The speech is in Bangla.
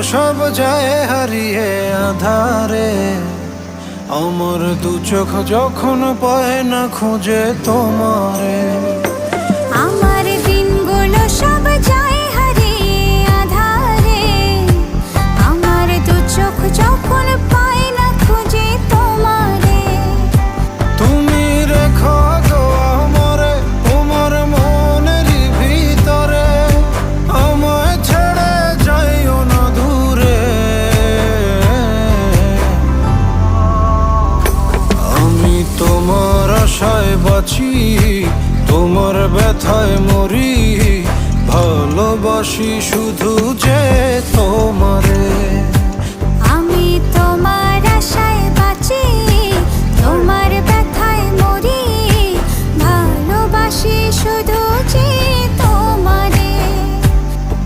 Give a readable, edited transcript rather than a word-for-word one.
সব যায় হারিয়ে আধারে, আমার দু চোখ যখন পায় না খুঁজে তোমারে। আমার দিনগুলো সব যায় হারিয়ে আধারে, আমার দু চোখ যখন পায় না খুঁজে তোমারে। তুমি রেখো গো আমারে তোমার মনের ভিতরে, আমায় ছেড়ে যাইও না দূরে। আমি তোমার আশায় বাঁচি, তোমার ব্যথায় মরি, ভালোবাসি শুধু যে তোমারে।